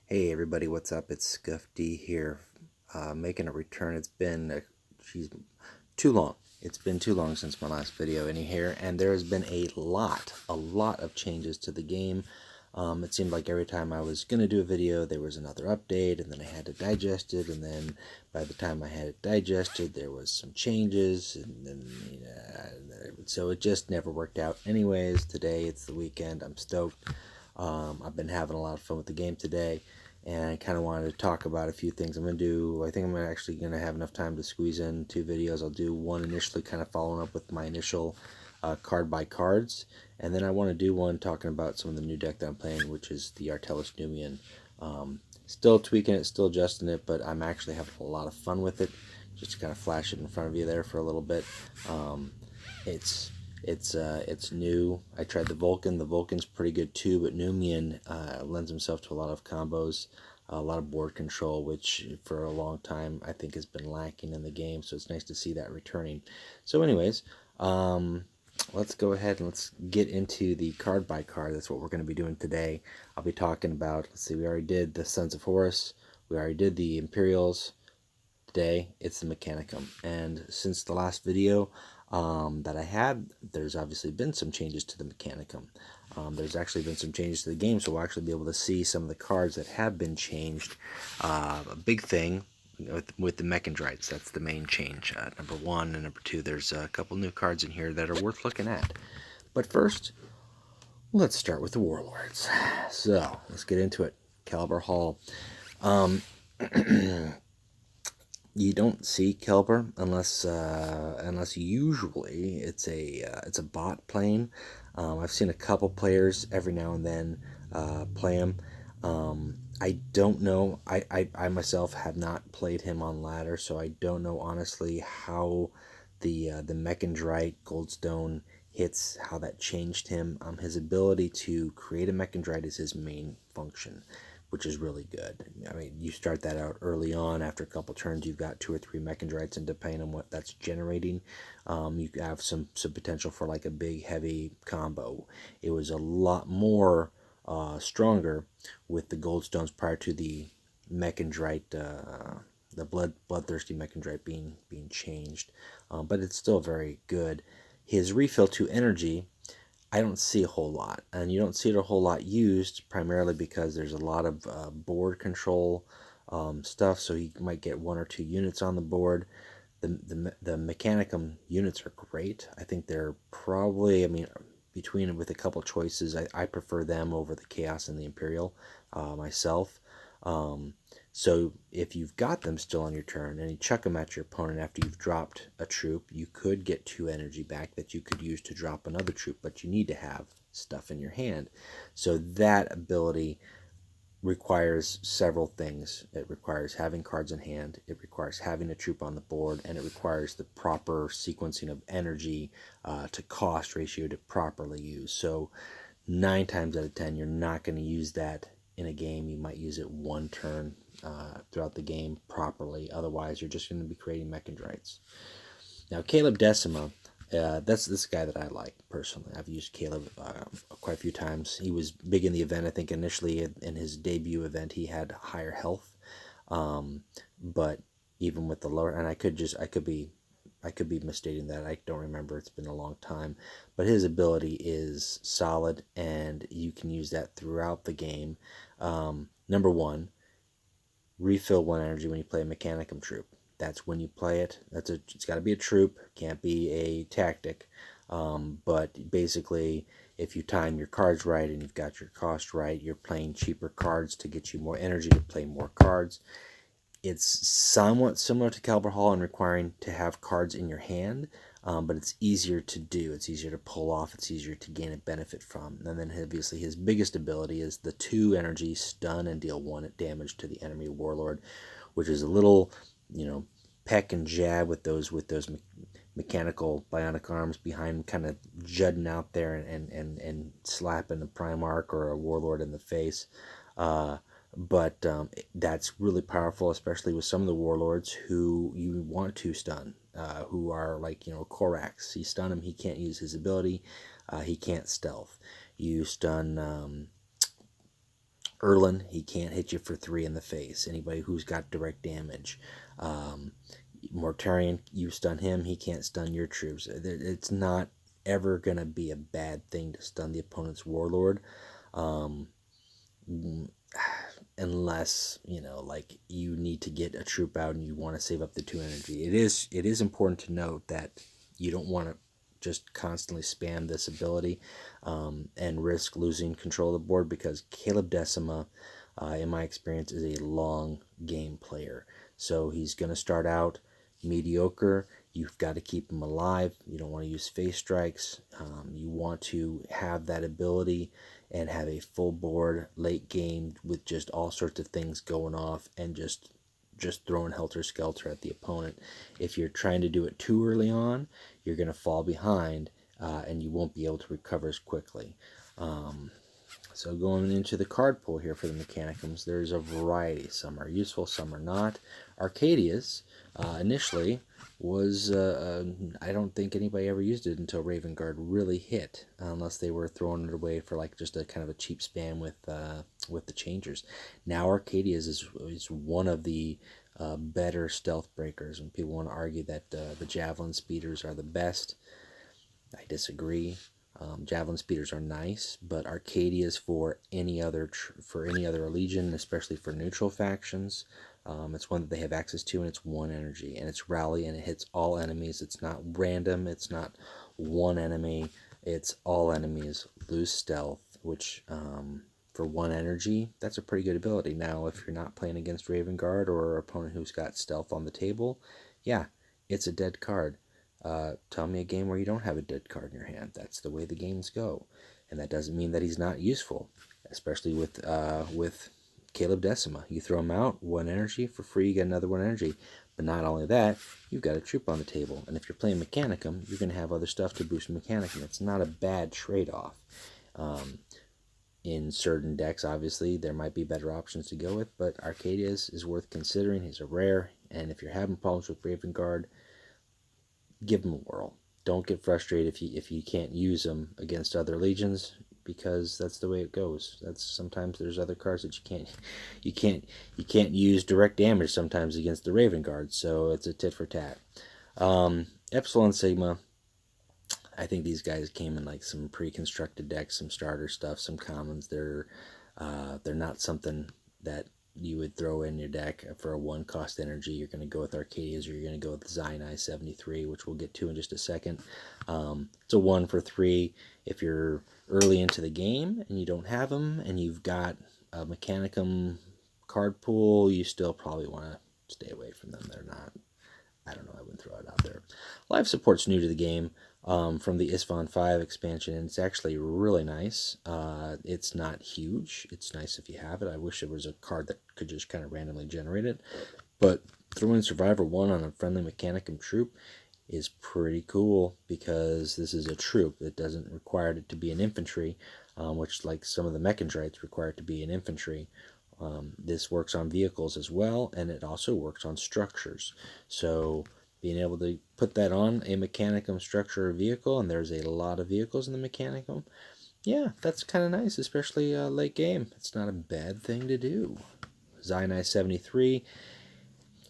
Hey everybody, what's up? It's Scuff D here, making a return. It's been, geez, too long. It's been too long since my last video in here, and there has been a lot of changes to the game. It seemed like every time I was going to do a video, there was another update, and then I had to digest it, and then by the time I had it digested, there was some changes, and then, so it just never worked out. Anyways, today it's the weekend. I'm stoked. I've been having a lot of fun with the game today, and I kind of wanted to talk about a few things. I think I'm actually going to have enough time to squeeze in 2 videos. I'll do one initially kind of following up with my initial card by cards, and then I want to do one talking about some of the new deck that I'm playing, which is the Artellus Numian. Still tweaking it, still adjusting it, but I'm actually having a lot of fun with it. Just to kind of flash it in front of you there for a little bit. It's it's new. I tried the Vulcan. The Vulcan's pretty good too, but Numian lends himself to a lot of combos, a lot of board control, which for a long time I think has been lacking in the game. So it's nice to see that returning. So, anyways, let's go ahead and let's get into the card by card. That's what we're going to be doing today. I'll be talking about. Let's see. We already did the Sons of Horus. We already did the Imperials. Today it's the Mechanicum, and since the last video that I had, there's obviously been some changes to the Mechanicum. There's actually been some changes to the game, so we'll actually be able to see some of the cards that have been changed. A big thing with the mechendrites, that's the main change. Number one and number two, there's a couple new cards in here that are worth looking at. But first, let's start with the Warlords. So let's get into it. Caliber Hall. You don't see Kaleb unless usually it's a bot playing. I've seen a couple players every now and then play him. I don't know. I myself have not played him on ladder, so I don't know honestly how the mechendrite goldstone hits, how that changed him. His ability to create a mechendrite is his main function, which is really good. I mean, you start that out early on. After a couple turns, you've got 2 or 3 mechendrites, and depending on what that's generating, you have some potential for like a big, heavy combo. It was a lot more stronger with the goldstones prior to the mechendrite, the bloodthirsty mechendrite being changed, but it's still very good. His refill to energy, I don't see a whole lot, and you don't see it a whole lot used primarily because there's a lot of board control stuff, so he might get 1 or 2 units on the board. The Mechanicum units are great. I think they're probably, I mean, between with a couple choices, I prefer them over the Chaos and the Imperial myself. So if you've got them still on your turn and you chuck them at your opponent after you've dropped a troop, you could get 2 energy back that you could use to drop another troop, but you need to have stuff in your hand. So that ability requires several things. It requires having cards in hand, it requires having a troop on the board, and it requires the proper sequencing of energy to cost ratio to properly use. So 9 times out of 10, you're not going to use that in a game. You might use it 1 turn throughout the game properly. Otherwise, you're just going to be creating mechendrites. Now, Kaleb Dcimo, that's this guy that I like personally. I've used Kaleb quite a few times. He was big in the event. I think initially in his debut event, he had higher health, but even with the lower, and I could be misstating that. I don't remember. It's been a long time. But his ability is solid, and you can use that throughout the game. Number one, refill 1 energy when you play a Mechanicum troop. That's when you play it. It's got to be a troop. Can't be a tactic. But basically, if you time your cards right and you've got your cost right, you're playing cheaper cards to get you more energy to play more cards. It's somewhat similar to Caliber Hall in requiring to have cards in your hand, but it's easier to do. It's easier to pull off. It's easier to gain a benefit from. And then obviously his biggest ability is the 2 energy stun and deal 1 damage to the enemy warlord, which is a little, peck and jab with those mechanical bionic arms behind, kind of judding out there and slapping a Primarch or a warlord in the face. But that's really powerful, especially with some of the warlords who you want to stun, who are like, Korax. You stun him, he can't use his ability, he can't stealth. You stun Erlin, he can't hit you for 3 in the face. Anybody who's got direct damage. Mortarion, you stun him, he can't stun your troops. It's not ever going to be a bad thing to stun the opponent's Warlord. Unless, like you need to get a troop out and you want to save up the 2 energy. It is important to note that you don't want to just constantly spam this ability and risk losing control of the board, because Kaleb Dcimo, in my experience, is a long game player. So he's going to start out mediocre. You've got to keep him alive. You don't want to use face strikes. You want to have that ability and have a full board late game with just all sorts of things going off and just throwing helter-skelter at the opponent. If you're trying to do it too early on, you're going to fall behind and you won't be able to recover as quickly. So going into the card pool here for the Mechanicums, there's a variety. Some are useful, some are not. Arcadia's initially was, I don't think anybody ever used it until Raven Guard really hit, unless they were throwing it away for like just a kind of a cheap spam with the changers. Now Arcadia's is one of the better stealth breakers, and people want to argue that the Javelin Speeders are the best. I disagree. Javelin Speeders are nice, but Arcadia's for any other legion, especially for neutral factions. It's one that they have access to, and it's 1 energy, and it's rally, and it hits all enemies. It's not random. It's not one enemy. It's all enemies lose stealth, which for 1 energy, that's a pretty good ability. Now, if you're not playing against Raven Guard or an opponent who's got stealth on the table, yeah, it's a dead card. Tell me a game where you don't have a dead card in your hand. That's the way the games go, and that doesn't mean that he's not useful, especially with Kaleb Dcimo. You throw him out, 1 energy for free, you get another 1 energy. But not only that, you've got a troop on the table, and if you're playing Mechanicum, you're going to have other stuff to boost Mechanicum. It's not a bad trade-off. In certain decks, obviously, there might be better options to go with, but Arcadia's is worth considering. He's a rare, and if you're having problems with Raven Guard, give him a whirl. Don't get frustrated if you can't use him against other legions, because that's the way it goes. Sometimes there's other cards that you can't use direct damage sometimes against the Raven Guard, so it's a tit for tat. Epsilon Sigma, I think these guys came in like some pre-constructed decks, some starter stuff, some commons. They're not something that you would throw in your deck for a 1-cost energy. You're going to go with Arcadia's, or you're going to go with Xyni 73, which we'll get to in just a second. It's a 1 for 3. If you're early into the game and you don't have them, and you've got a Mechanicum card pool, you still probably want to stay away from them. They're not, I don't know, I wouldn't throw it out there. Live support's new to the game from the Isvan 5 expansion, and it's actually really nice. It's not huge. It's nice if you have it. I wish there was a card that could just kind of randomly generate it. But throwing Survivor 1 on a friendly Mechanicum troop is pretty cool, because this is a troop. It doesn't require it to be an infantry, which, like some of the mechendrites, require it to be an infantry. This works on vehicles as well, and it also works on structures. So being able to put that on a Mechanicum structure or vehicle, and there's a lot of vehicles in the Mechanicum, yeah, that's kind of nice, especially late game. It's not a bad thing to do. Xyni 73,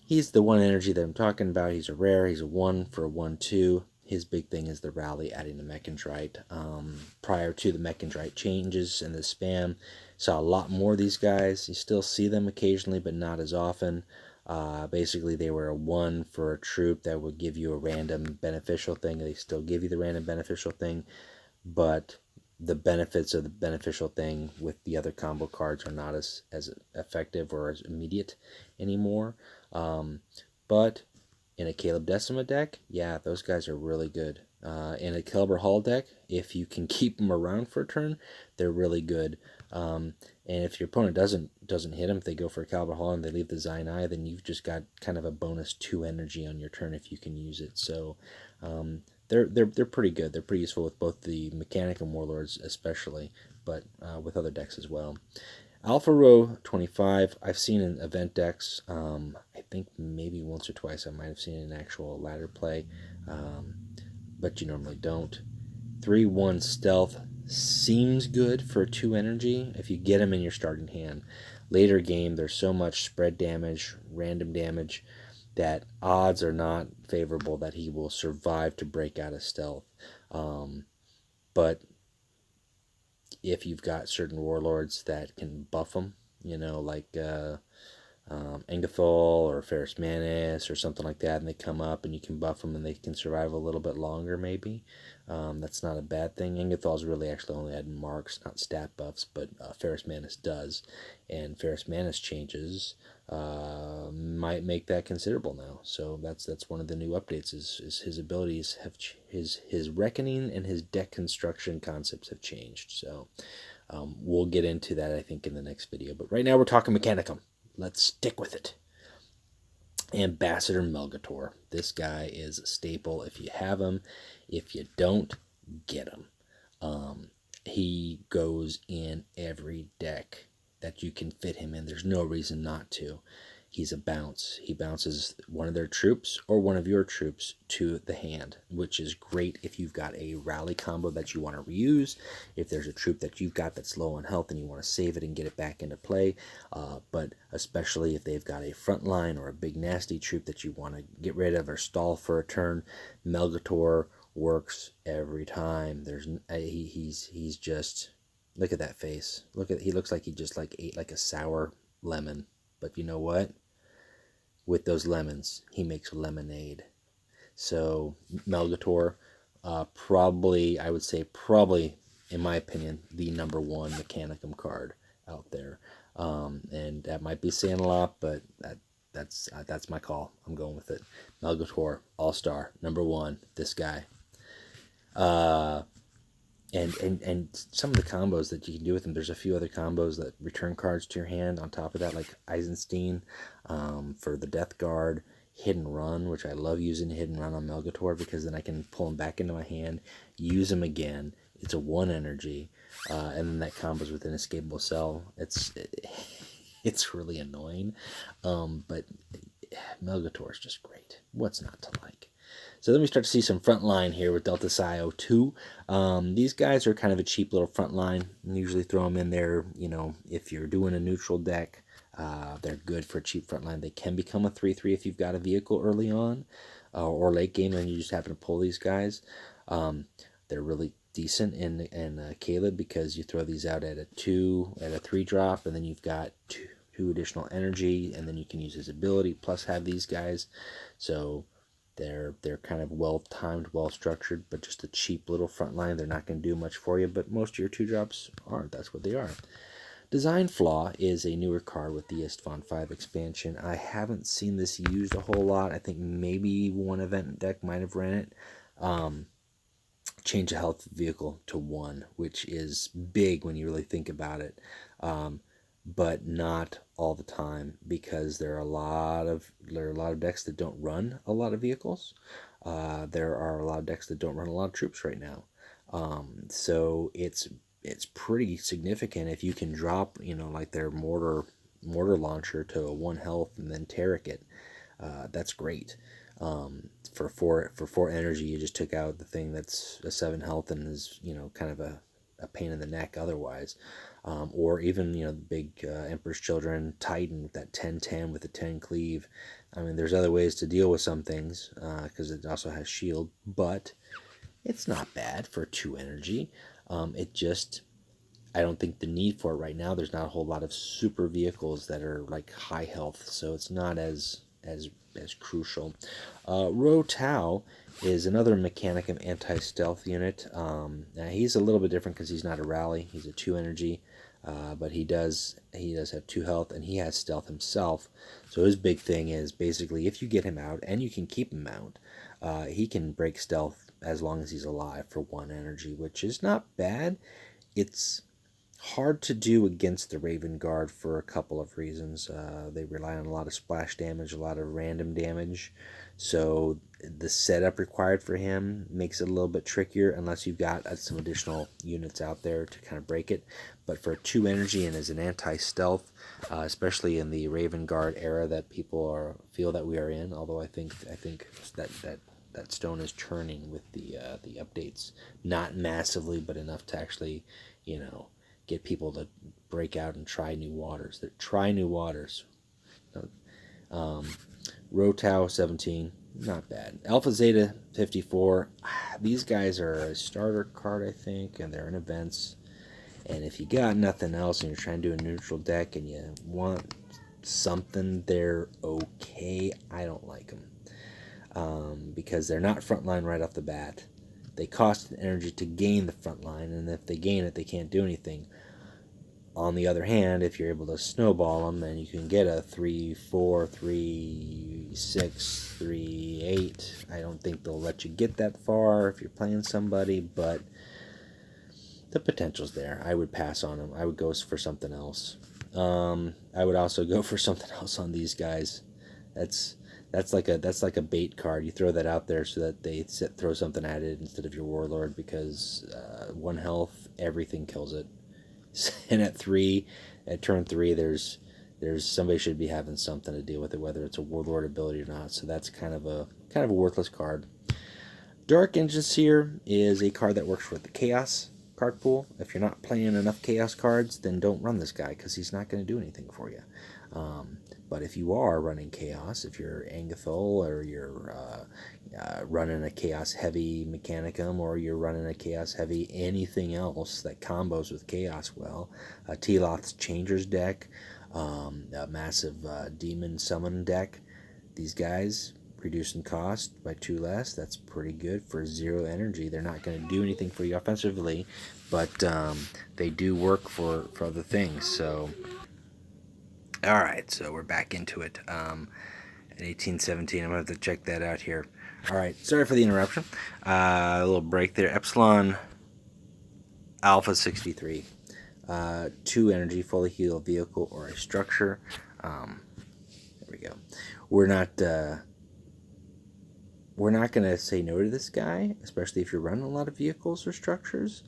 he's the 1 energy that I'm talking about. He's a rare. He's a 1 for a 1/2. His big thing is the rally, adding the mechendrite. Prior to the mechendrite changes and the spam, saw a lot more of these guys. You still see them occasionally, but not as often. Basically, they were a 1 for a troop that would give you a random beneficial thing. They still give you the random beneficial thing, but the benefits of the beneficial thing with the other combo cards are not as effective or as immediate anymore. But in a Kaleb Dcimo deck, yeah, those guys are really good. In a Kelber Hall deck, if you can keep them around for a turn, they're really good. And if your opponent doesn't hit them, if they go for a Kalber Hall and they leave the Xyni, then you've just got kind of a bonus 2 energy on your turn if you can use it. So they're pretty good. They're pretty useful with both the Mechanicum Warlords especially, but with other decks as well. Alpha Row 25, I've seen in event decks. I think maybe once or twice I might have seen an actual ladder play, but you normally don't. 3/1 stealth, seems good for 2 energy if you get him in your starting hand. Later game, there's so much spread damage, random damage, that odds are not favorable that he will survive to break out of stealth. But if you've got certain warlords that can buff him, like Engathol or Ferrus Manus or something like that, and they come up and you can buff them and they can survive a little bit longer maybe. That's not a bad thing. Engathol's really actually only had marks, not stat buffs, but Ferrus Manus does, and Ferrus Manus changes might make that considerable now. So that's one of the new updates is his abilities have his reckoning and his deck construction concepts have changed. So we'll get into that, I think, in the next video. But right now we're talking Mechanicum. Let's stick with it. Ambassador Melgator. This guy is a staple if you have him. If you don't, get him. He goes in every deck that you can fit him in. There's no reason not to. He's a bounce. He bounces one of their troops or one of your troops to the hand, which is great if you've got a rally combo that you want to reuse, if there's a troop that you've got that's low on health and you want to save it and get it back into play, but especially if they've got a front line or a big nasty troop that you want to get rid of or stall for a turn. Melgator works every time. He's just, look at that face. He looks like he just ate like a sour lemon. But you know what? With those lemons, he makes lemonade. So Melgator, probably, I would say probably, in my opinion, the #1 Mechanicum card out there. And that might be saying a lot, but that's my call. I'm going with it. Melgator, All-Star, #1, this guy. And some of the combos that you can do with them, there's a few other combos that return cards to your hand on top of that, like Eisenstein for the Death Guard, Hidden Run, which I love using Hidden Run on Melgator because then I can pull him back into my hand, use him again. It's a 1 energy, and then that combos with an Inescapable Cell. It's really annoying, but Melgator is just great. What's not to like? So then we start to see some front line here with Delta Psi 02. These guys are kind of a cheap little front line. Usually throw them in there, if you're doing a neutral deck. They're good for a cheap front line. They can become a 3/3 if you've got a vehicle early on or late game and you just happen to pull these guys. They're really decent in Kaleb because you throw these out at a 3 drop, and then you've got two additional energy, and then you can use his ability plus have these guys. So they're kind of well-timed, well-structured, but just a cheap little front line. They're not going to do much for you, but most of your 2-drops aren't. That's what they are. Design Flaw is a newer card with the Istvan 5 expansion. I haven't seen this used a whole lot. I think maybe one event deck might have ran it. Change a health vehicle to 1, which is big when you really think about it. But not all the time, because there are a lot of decks that don't run a lot of vehicles. There are a lot of decks that don't run a lot of troops right now. So it's pretty significant if you can drop, like their mortar launcher to a 1 health and then Tarek it. That's great. For 4 energy, you just took out the thing that's a 7 health and is kind of a pain in the neck otherwise. Or even the big Emperor's Children Titan with that 10/10 with the 10 cleave. I mean, there's other ways to deal with some things because it also has shield, but it's not bad for 2 energy. I don't think the need for it right now. There's not a whole lot of super vehicles that are like high health, so it's not as crucial. Tau is another Mechanicum anti-stealth unit. Now he's a little bit different because he's not a rally. He's a 2 energy, but he does have 2 health, and he has stealth himself. So his big thing is basically if you get him out, and you can keep him out, he can break stealth as long as he's alive for 1 energy, which is not bad. It's hard to do against the Raven Guard for a couple of reasons. They rely on a lot of splash damage, a lot of random damage, so the setup required for him makes it a little bit trickier unless you've got some additional units out there to kind of break it. But for 2 energy and as an anti-stealth, especially in the Raven Guard era that people feel that we are in, although I think that that stone is churning with the updates. Not massively, but enough to actually, you know, get people to break out and try new waters. Try new waters. Rotau 17, not bad. Alpha Zeta 54. These guys are a starter card, I think, and they're in events. And if you got nothing else and you're trying to do a neutral deck and you want something, they're okay. I don't like them because they're not frontline right off the bat. They cost energy to gain the frontline, and if they gain it, they can't do anything. On the other hand, if you're able to snowball them, then you can get a 3-4, 3-6, 3-8. I don't think they'll let you get that far if you're playing somebody, but the potential's there. I would pass on them. I would go for something else. I would also go for something else on these guys. That's like a bait card. You throw that out there so that they throw something at it instead of your Warlord, because 1 health, everything kills it. And at turn 3, there's somebody should be having something to deal with it, whether it's a Warlord ability or not. So that's kind of a worthless card. Dark Engineer is a card that works with the Chaos card pool. If you're not playing enough Chaos cards, then don't run this guy, because he's not going to do anything for you. But if you are running Chaos, if you're Angathol, or you're running a Chaos heavy Mechanicum, or you're running a Chaos heavy anything else that combos with Chaos well, Teloth's Changers deck, a massive Demon Summon deck, these guys reducing cost by 2 less, that's pretty good for 0 energy. They're not going to do anything for you offensively, but they do work for other things. So alright, so we're back into it. At 1817, I'm going to have to check that out here. Alright, sorry for the interruption. A little break there. Epsilon Alpha 63. 2 energy, fully healed vehicle or a structure. There we go. We're not going to say no to this guy, especially if you're running a lot of vehicles or structures.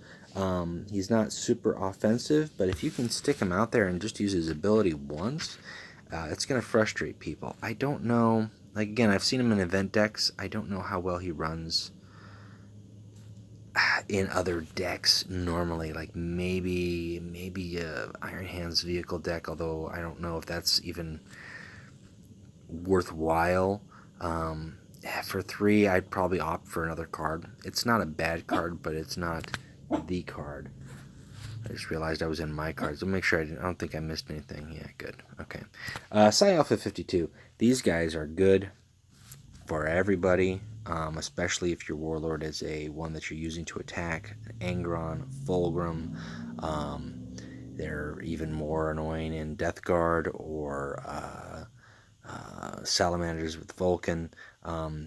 He's not super offensive, but if you can stick him out there and just use his ability once, it's going to frustrate people. I don't know. Like, again, I've seen him in event decks. I don't know how well he runs in other decks normally. Like, maybe Iron Hand's vehicle deck, although I don't know if that's even worthwhile. For 3, I'd probably opt for another card. It's not a bad card, but it's not the card. I just realized I was in my cards. I'll make sure I don't think I missed anything. Yeah, good. Okay. Psi Alpha 52. These guys are good for everybody, especially if your Warlord is one that you're using to attack. Angron, Fulgrim. They're even more annoying in Death Guard or Salamanders with Vulcan.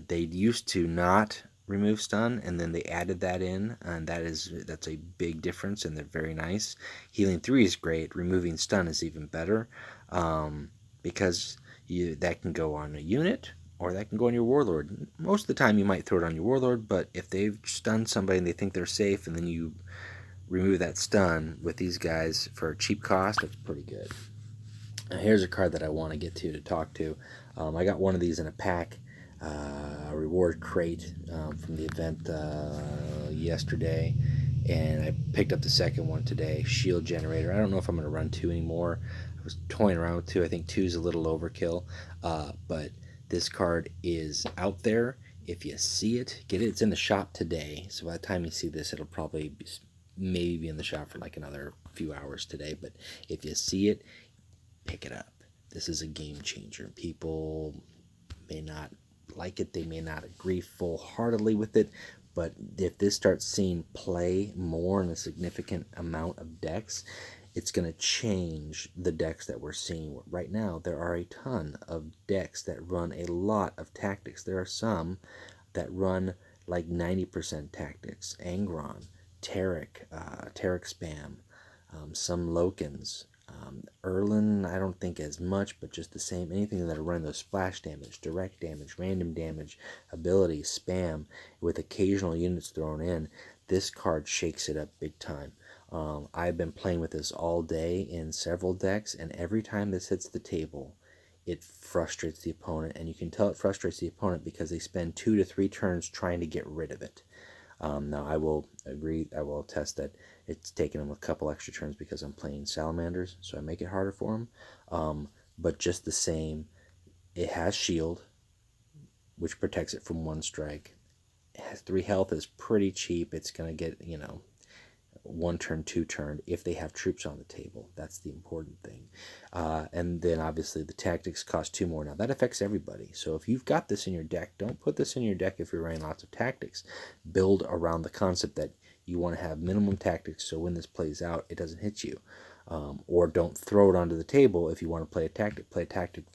They used to not remove stun, and then they added that in, and that's a big difference, and they're very nice. Healing 3 is great. Removing stun is even better, because that can go on a unit, or that can go on your Warlord. Most of the time you might throw it on your Warlord, but if they've stunned somebody and they think they're safe, and then you remove that stun with these guys for a cheap cost, that's pretty good. Now here's a card that I want to get to talk to. I got one of these in a pack, a reward crate from the event yesterday, and I picked up the second one today, Shield Generator. I don't know if I'm going to run 2 anymore. I was toying around with 2. I think 2 is a little overkill, but this card is out there. If you see it, get it. It's in the shop today, so by the time you see this, it'll probably maybe be in the shop for like another few hours today, but if you see it, pick it up. This is a game changer. People may not like it, they may not agree full-heartedly with it, but if this starts seeing play more in a significant amount of decks, it's going to change the decks that we're seeing. Right now, there are a ton of decks that run a lot of tactics. There are some that run like 90% tactics. Angron, Tarek Spam, some Lokins, Erlin, I don't think as much, but just the same. Anything that are running those splash damage, direct damage, random damage, ability, spam, with occasional units thrown in, this card shakes it up big time. I've been playing with this all day in several decks, and every time this hits the table, it frustrates the opponent, and you can tell it frustrates the opponent because they spend 2 to 3 turns trying to get rid of it. Now, I will attest that it's taken them a couple extra turns because I'm playing salamanders, so I make it harder for them. But just the same, it has shield, which protects it from 1 strike. It has 3 health, is pretty cheap. It's going to get, 1 turn, 2 turn, if they have troops on the table. That's the important thing. And then obviously the tactics cost 2 more. Now that affects everybody. So if you've got this in your deck, don't put this in your deck if you're running lots of tactics. Build around the concept that you want to have minimum tactics, so when this plays out, it doesn't hit you. Or don't throw it onto the table. If you want to play a tactic,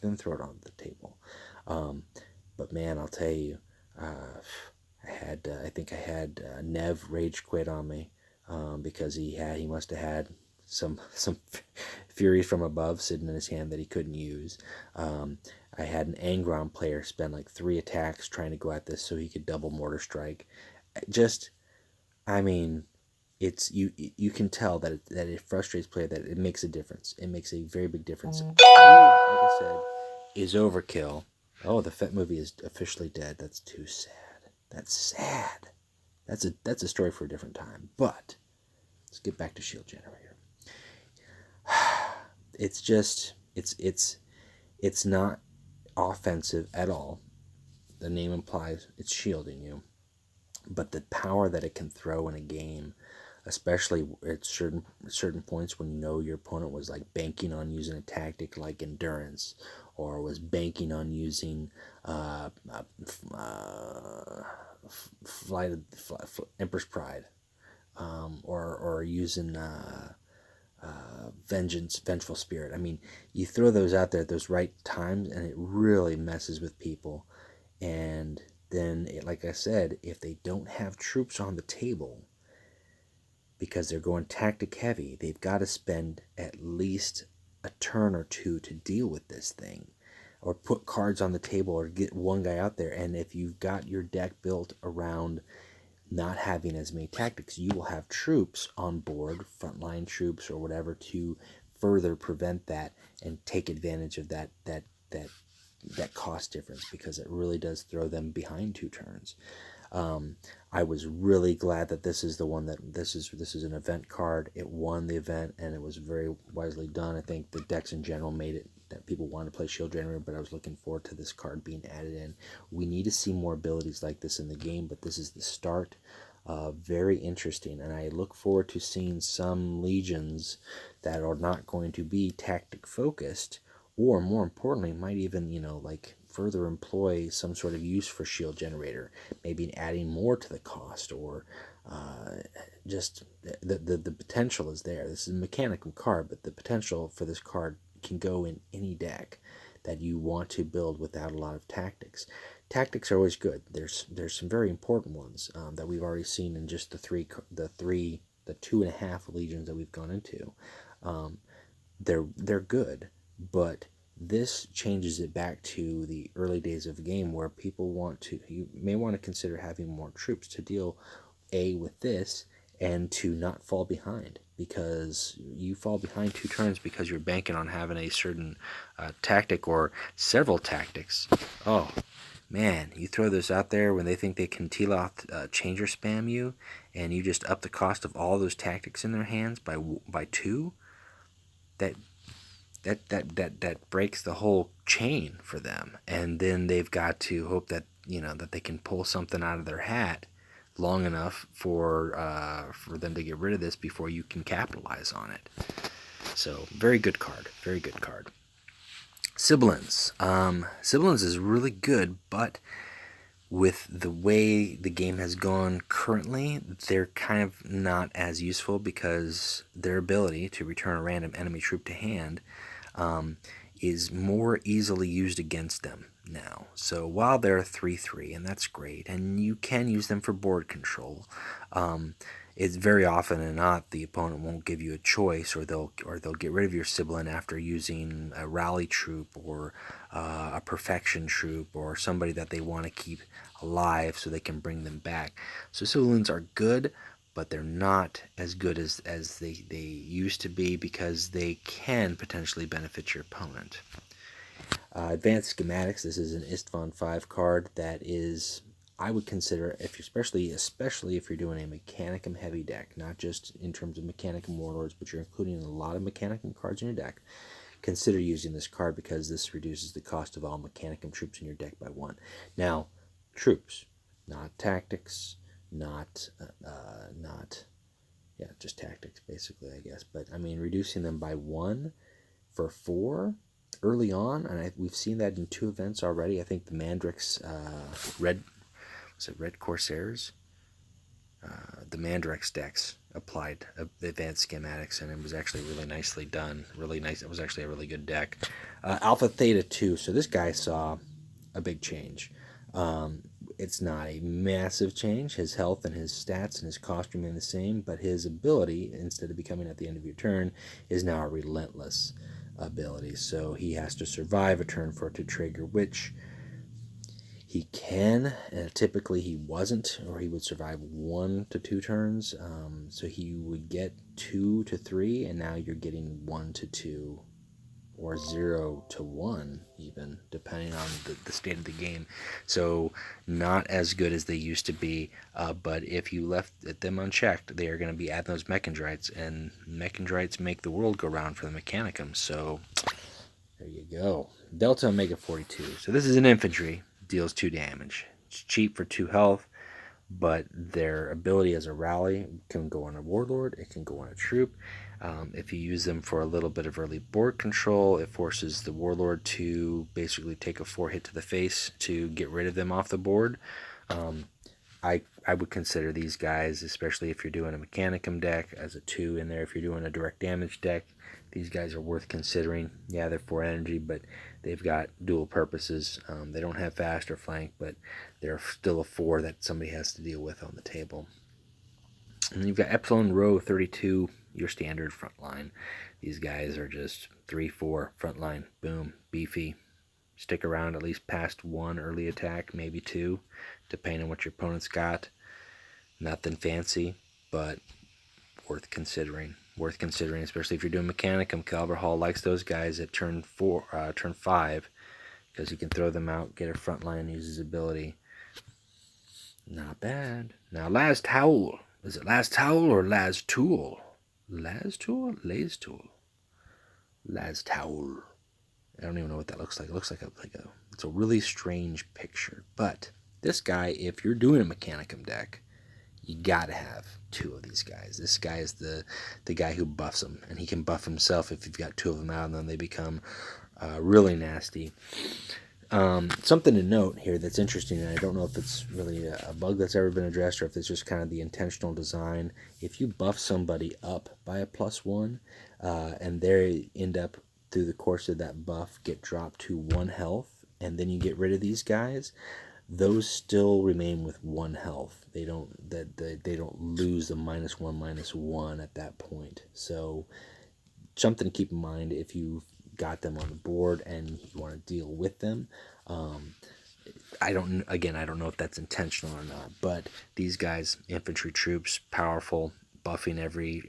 then throw it onto the table. But man, I'll tell you, I think I had Nev rage quit on me. Because he must have had some furies from above sitting in his hand that he couldn't use. I had an Angron player spend like 3 attacks trying to go at this so he could double mortar strike. It's you can tell that it frustrates player, that it makes a difference. It makes a very big difference. Like I said, is overkill. Oh, the Fett movie is officially dead. That's too sad. That's sad. That's a story for a different time. But let's get back to shield generator. It's not offensive at all. The name implies it's shielding you. But the power that it can throw in a game, especially at certain points when you know your opponent was like banking on using a tactic like endurance, or was banking on using Emperor's Pride, or using Vengeful Spirit. I mean, you throw those out there at those right times, and it really messes with people. And then, like I said, if they don't have troops on the table, because they're going tactic heavy, they've got to spend at least a turn or 2 to deal with this thing, or put cards on the table, or get one guy out there. And if you've got your deck built around not having as many tactics, you will have troops on board, frontline troops or whatever, to further prevent that and take advantage of that cost difference, because it really does throw them behind 2 turns. I was really glad that this is the one that this is an event card. It won the event, and it was very wisely done. I think the decks in general made it that people wanted to play Shield Generator, but I was looking forward to this card being added in. We need to see more abilities like this in the game, but this is the start. Very interesting, and I look forward to seeing some legions that are not going to be tactic focused, or more importantly, might even, like further employ some sort of use for Shield Generator, maybe adding more to the cost, or just the potential is there. This is a Mechanicum card, but the potential for this card can go in any deck that you want to build without a lot of tactics. Tactics are always good. There's some very important ones that we've already seen in just the 2.5 legions that we've gone into. They're good, but this changes it back to the early days of the game, where you may want to consider having more troops to deal with this, and to not fall behind, because you fall behind 2 turns because you're banking on having a certain tactic or several tactics. Oh man, you throw this out there when they think they can Teloth changer spam you, and you just up the cost of all those tactics in their hands by 2. That breaks the whole chain for them, and then they've got to hope that that they can pull something out of their hat long enough for them to get rid of this before you can capitalize on it. So very good card, very good card. Sibilance. Sibilance is really good, but with the way the game has gone currently, they're kind of not as useful, because their ability to return a random enemy troop to hand is more easily used against them now. So while they're 3/3, and that's great, and you can use them for board control, it's very often and not the opponent won't give you a choice, or they'll get rid of your sibling after using a rally troop, or a perfection troop, or somebody that they want to keep alive so they can bring them back. So siblings are good, but they're not as good as they used to be, because they can potentially benefit your opponent. Advanced Schematics, this is an Istvan 5 card that is, I would consider, if you especially if you're doing a Mechanicum heavy deck, not just in terms of Mechanicum Warlords, but you're including a lot of Mechanicum cards in your deck, consider using this card because this reduces the cost of all Mechanicum troops in your deck by 1. Now, troops, not tactics, not just tactics basically, I guess. But I mean, reducing them by 1 for 4 early on, and we've seen that in 2 events already. I think the Mandrix Red Corsairs, the Mandrix decks applied advanced schematics, and it was actually really nicely done. Really nice. It was actually a really good deck. Alpha Theta 2. So this guy saw a big change. It's not a massive change. His health and his stats and his cost remain the same, but his ability, instead of becoming at the end of your turn, is now a relentless ability. So he has to survive a turn for it to trigger, which he can. Typically he wasn't, or he would survive 1 to 2 turns. So he would get 2 to 3, and now you're getting 1 to 2. Or 0 to 1, even, depending on the state of the game. So not as good as they used to be, but if you left them unchecked, they are going to be adding those mechendrites, and mechendrites make the world go round for the Mechanicum. So there you go. Delta Omega 42. So this is an infantry, deals 2 damage. It's cheap for 2 health, but their ability as a rally can go on a warlord, it can go on a troop. If you use them for a little bit of early board control, it forces the warlord to basically take a 4 hit to the face to get rid of them off the board. I would consider these guys, especially if you're doing a Mechanicum deck, as a 2 in there. If you're doing a direct damage deck, these guys are worth considering. Yeah, they're 4 energy, but they've got dual purposes. They don't have fast or flank, but they're still a 4 that somebody has to deal with on the table. And you've got Epsilon Row 32, your standard front line. These guys are just 3-4 front line. Boom, beefy. Stick around at least past 1 early attack, maybe 2, depending on what your opponent's got. Nothing fancy, but worth considering. Worth considering, especially if you're doing Mechanicum. Caliber Hall likes those guys at turn 5, because he can throw them out, get a front line, use his ability. Not bad. Now, Last Howl. Is it Last Howl or Last Tool? Last Tool? Lays Tool. Last Howl. I don't even know what that looks like. It looks like it's a really strange picture. But this guy, if you're doing a Mechanicum deck, you gotta have 2 of these guys. This guy is the guy who buffs them, and he can buff himself if you've got 2 of them out, and then they become really nasty. Something to note here that's interesting, and I don't know if it's really a bug that's ever been addressed or if it's just kind of the intentional design. If you buff somebody up by a +1, and they end up through the course of that buff get dropped to 1 health, and then you get rid of these guys, those still remain with 1 health. They don't lose the -1/-1 at that point. So something to keep in mind if you've got them on the board and you want to deal with them. I don't know if that's intentional or not, but these guys, infantry troops, powerful, buffing every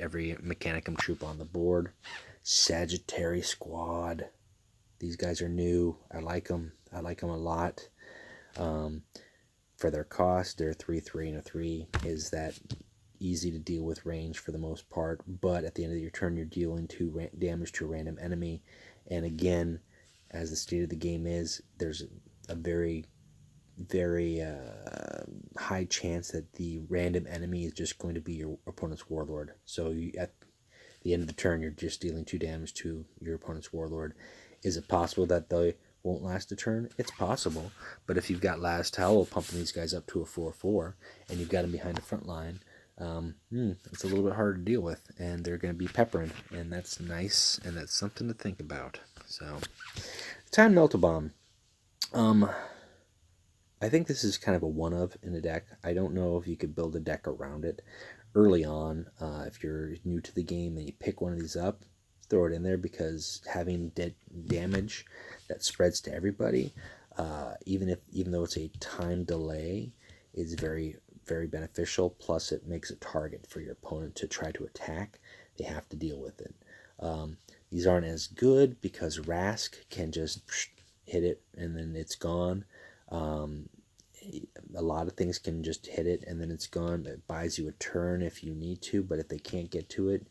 Mechanicum troop on the board. Sagittary Squad. These guys are new. I like them. I like them a lot. For their cost, they're 3/3 and a 3. Is that easy to deal with range for the most part, but at the end of your turn you're dealing 2 damage to a random enemy, and again, as the state of the game is, there's a very high chance that the random enemy is just going to be your opponent's warlord. So at the end of the turn you're just dealing 2 damage to your opponent's warlord. Is it possible that they won't last a turn? It's possible, but if you've got Last Howl pumping these guys up to a 4/4 and you've got them behind the front line, it's a little bit harder to deal with, and they're going to be peppering, and that's nice, and that's something to think about. So, Time Meltabomb. I think this is kind of a one-of in a deck. I don't know if you could build a deck around it early on. If you're new to the game and you pick one of these up, throw it in there, because having damage that spreads to everybody, even though it's a time delay, is very, very beneficial. Plus, it makes a target for your opponent to try to attack. They have to deal with it. These aren't as good because Rask can just hit it, and then it's gone. Um, a lot of things can just hit it, and then it's gone. It buys you a turn if you need to, but if they can't get to it,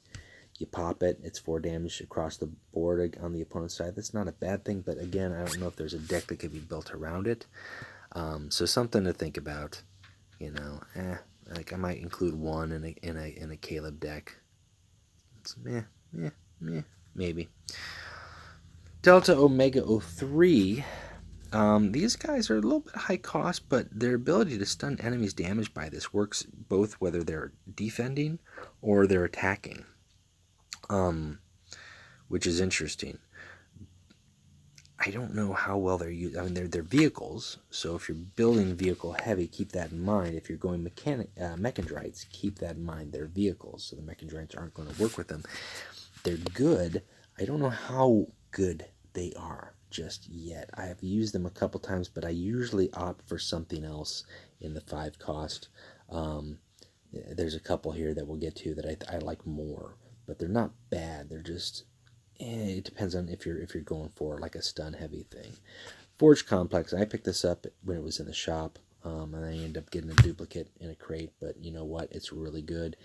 you pop it. It's 4 damage across the board on the opponent's side. That's not a bad thing, but again, I don't know if there's a deck that could be built around it. So something to think about. You know, like I might include one in a Kaleb deck. It's maybe. Delta Omega 03. These guys are a little bit high cost, but their ability to stun enemies damaged by this works both whether they're defending or they're attacking, which is interesting. I don't know how well they're used. I mean, they're vehicles, so if you're building vehicle heavy, keep that in mind. If you're going mechendrites, keep that in mind. They're vehicles, so the mechendrites aren't going to work with them. They're good. I don't know how good they are just yet. I have used them a couple times, but I usually opt for something else in the 5 cost. There's a couple here that we'll get to that I like more, but they're not bad. They're just it depends on if you're going for like a stun heavy thing. Forge Complex. I picked this up when it was in the shop, and I ended up getting a duplicate in a crate. But you know what? It's really good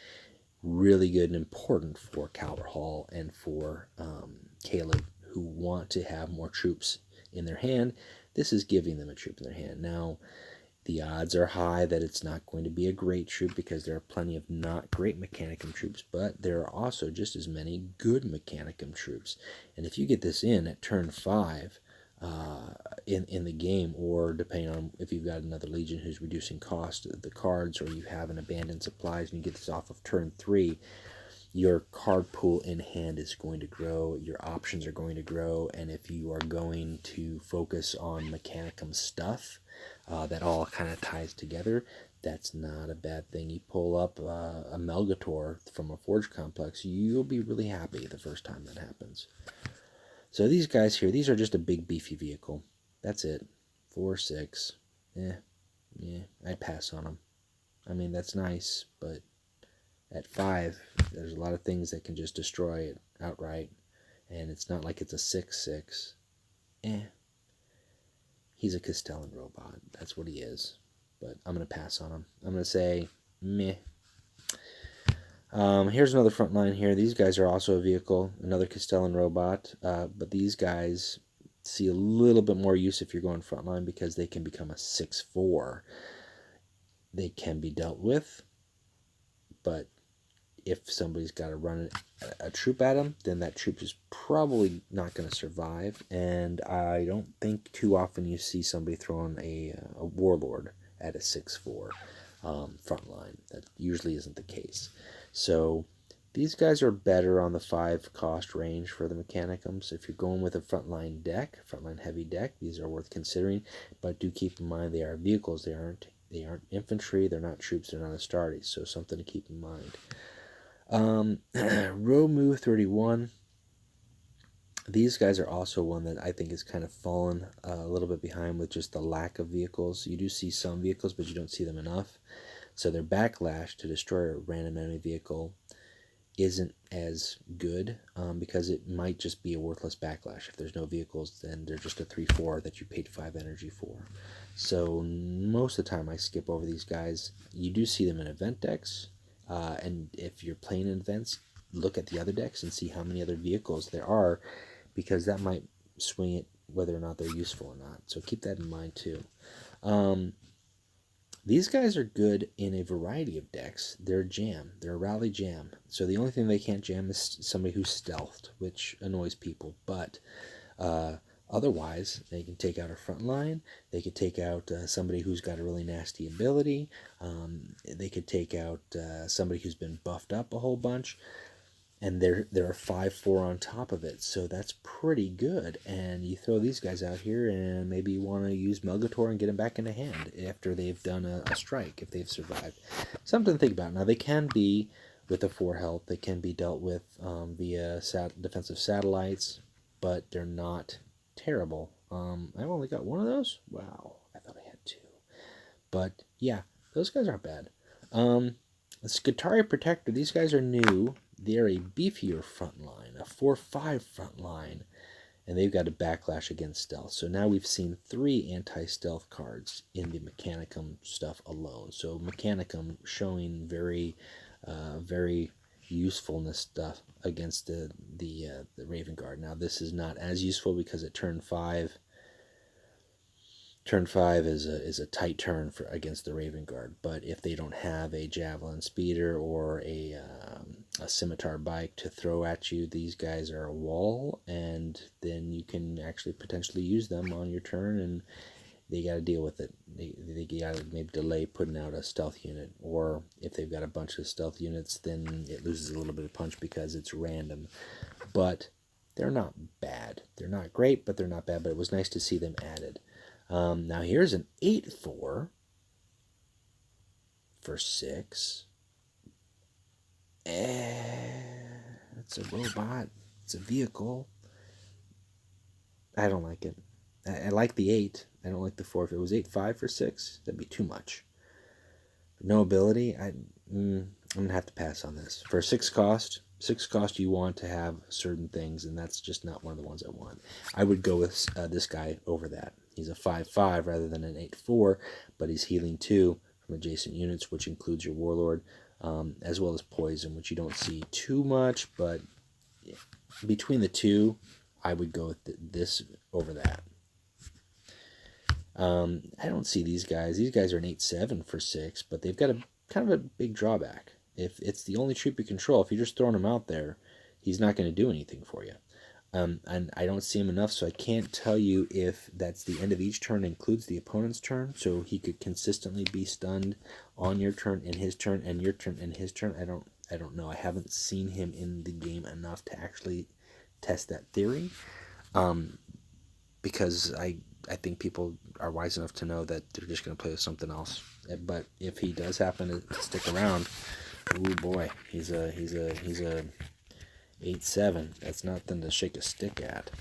and important for Calvert Hall and for Kaleb, who want to have more troops in their hand. This is giving them a troop in their hand. Now, the odds are high that it's not going to be a great troop because there are plenty of not great Mechanicum troops, but there are also just as many good Mechanicum troops. And if you get this in at turn 5 in the game, or depending on if you've got another Legion who's reducing cost of the cards, or you have an abandoned supplies and you get this off of turn 3, your card pool in hand is going to grow, your options are going to grow, and if you are going to focus on Mechanicum stuff, that all kind of ties together, that's not a bad thing. You pull up a Melgator from a Forge Complex, you'll be really happy the first time that happens. So these guys here, these are just a big beefy vehicle. That's it. 4, 6. I'd pass on them. I mean, that's nice, but at 5, there's a lot of things that can just destroy it outright. And it's not like it's a 6/6. He's a Castellan robot. That's what he is. But I'm going to pass on him. I'm going to say, meh. Here's another front line here. These guys are also a vehicle, another Castellan robot. But these guys see a little bit more use if you're going front line because they can become a 6/4. They can be dealt with, but if somebody's got to run a troop at them, then that troop is probably not going to survive. And I don't think too often you see somebody throwing a Warlord at a 6/4 front line. That usually isn't the case. So these guys are better on the 5 cost range for the Mechanicums. If you're going with a frontline deck, frontline heavy deck, these are worth considering. But do keep in mind they are vehicles. They aren't infantry. They're not troops. They're not Astartes. So something to keep in mind. Romu 31. These guys are also one that I think is kind of fallen a little bit behind with just the lack of vehicles. You do see some vehicles, but you don't see them enough. So their backlash to destroy a random enemy vehicle isn't as good because it might just be a worthless backlash. If there's no vehicles, then they're just a 3/4 that you paid 5 energy for. So most of the time I skip over these guys. You do see them in event decks. And if you're playing in events, look at the other decks and see how many other vehicles there are, because that might swing it whether or not they're useful or not. So keep that in mind too. These guys are good in a variety of decks. They're a jam. They're a rally jam. So the only thing they can't jam is somebody who's stealthed, which annoys people. But otherwise, they can take out a front line. They could take out somebody who's got a really nasty ability. They could take out somebody who's been buffed up a whole bunch. And there are 5/4 on top of it. So that's pretty good. And you throw these guys out here, and maybe you want to use Melgator and get them back into hand after they've done a strike, if they've survived. Something to think about. Now, they can be, with the 4 health, they can be dealt with via defensive satellites, but they're not terrible. I've only got one of those. Wow, I thought I had 2. But yeah, those guys aren't bad. Skitaria Protector, these guys are new. They're a beefier front line, a 4/5 front line. and they've got a backlash against stealth. So now we've seen 3 anti-stealth cards in the Mechanicum stuff alone. So Mechanicum showing very usefulness stuff against the Raven Guard. Now this is not as useful because at turn 5 is a tight turn for against the Raven Guard. But if they don't have a Javelin Speeder or a Scimitar Bike to throw at you, these guys are a wall, and then you can actually potentially use them on your turn, and they got to deal with it. They got to maybe delay putting out a stealth unit, or if they've got a bunch of stealth units, then it loses a little bit of punch because it's random. But they're not bad. They're not great, but they're not bad. But it was nice to see them added. Now here's an 8/4 for 6. It's a robot. It's a vehicle. I don't like it. I like the 8. I don't like the 4. If it was 8/5 for 6, that'd be too much. But no ability. I'm gonna have to pass on this. For 6 cost, you want to have certain things, and that's just not one of the ones I want. I would go with this guy over that. He's a 5/5 rather than an 8/4, but he's healing 2 from adjacent units, which includes your Warlord, as well as poison, which you don't see too much, but between the two, I would go with this over that. I don't see these guys. These guys are an 8/7 for 6, but they've got a kind of a big drawback. If it's the only troop you control, if you're just throwing him out there, he's not going to do anything for you. And I don't see him enough, so I can't tell you if that's the end of each turn includes the opponent's turn, so he could consistently be stunned on your turn, and his turn, and your turn, and his turn. I don't know. I haven't seen him in the game enough to actually test that theory, because I think people are wise enough to know that they're just going to play with something else. But if he does happen to stick around, oh boy, he's a 8/7. That's nothing to shake a stick at.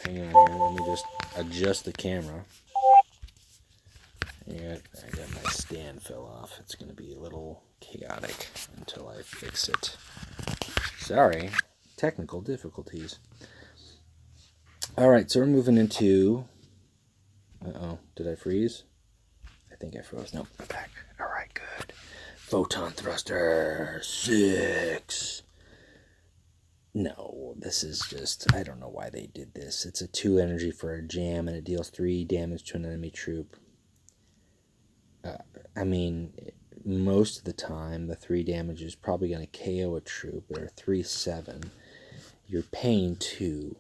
Hang on here. Let me just adjust the camera. Yeah, I got my stand fell off. It's going to be a little chaotic until I fix it. Sorry, technical difficulties. All right, so we're moving into. Uh-oh, did I freeze? I think I froze. Nope, I'm back. All right, good. Photon thruster 6. No, this is just, I don't know why they did this. It's a 2 energy for a jam, and it deals 3 damage to an enemy troop. I mean, most of the time, the 3 damage is probably going to KO a troop. They're 3/7. You're paying 2.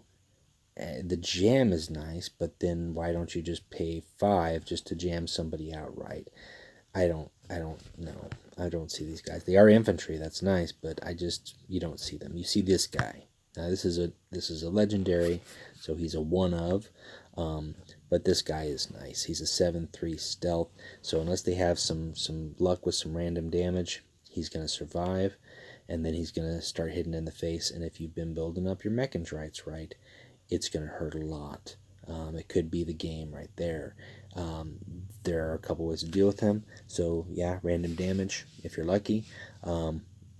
The jam is nice, but then why don't you just pay 5 just to jam somebody outright? I don't know. I don't see these guys. They are infantry, that's nice, but you don't see them. You see this guy. Now this is a legendary, so he's a 1 of, but this guy is nice. He's a 7/3 stealth, so unless they have some luck with some random damage, he's going to survive, and then he's going to start hitting in the face, and if you've been building up your mechendrites right, it's going to hurt a lot. It could be the game right there. There are a couple ways to deal with him. So yeah, random damage if you're lucky.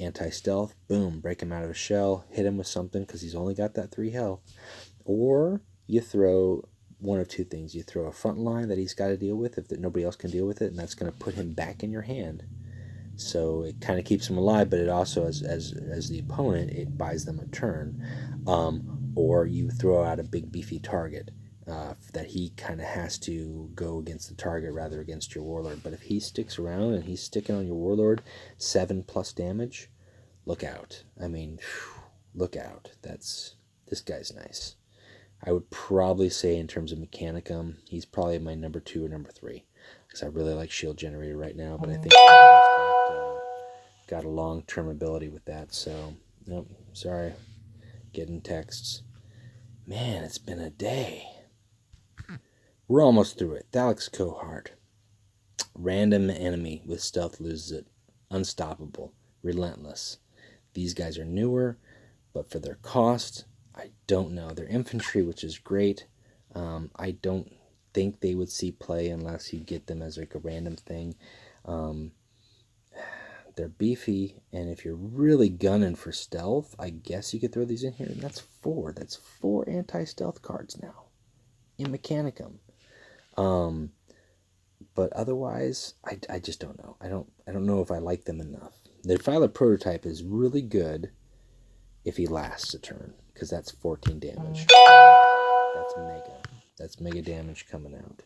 Anti-stealth, boom, break him out of his shell, hit him with something because he's only got that 3 health. Or you throw one of 2 things. You throw a front line that he's got to deal with if nobody else can deal with it, and that's going to put him back in your hand. So it kind of keeps him alive, but it also, as the opponent, it buys them a turn. Or you throw out a big beefy target that he kind of has to go against the target rather against your Warlord. But if he sticks around and he's sticking on your Warlord, 7+ damage, look out. I mean, look out. This guy's nice. I would probably say in terms of Mechanicum, he's probably my number 2 or number 3. Because I really like Shield Generator right now, but I think he's got a long-term ability with that. So, nope, sorry. Getting texts. Man, it's been a day. We're almost through it. Thalic's Cohort. Random enemy with stealth loses it. Unstoppable. Relentless. These guys are newer, but for their cost, I don't know. They're infantry, which is great. I don't think they would see play unless you get them as like a random thing. they're beefy, and if you're really gunning for stealth, I guess you could throw these in here, and that's 4. That's 4 anti-stealth cards now in Mechanicum. But otherwise, I just don't know. I don't know if I like them enough. The Defiler prototype is really good if he lasts a turn, because that's 14 damage. That's mega. That's mega damage coming out.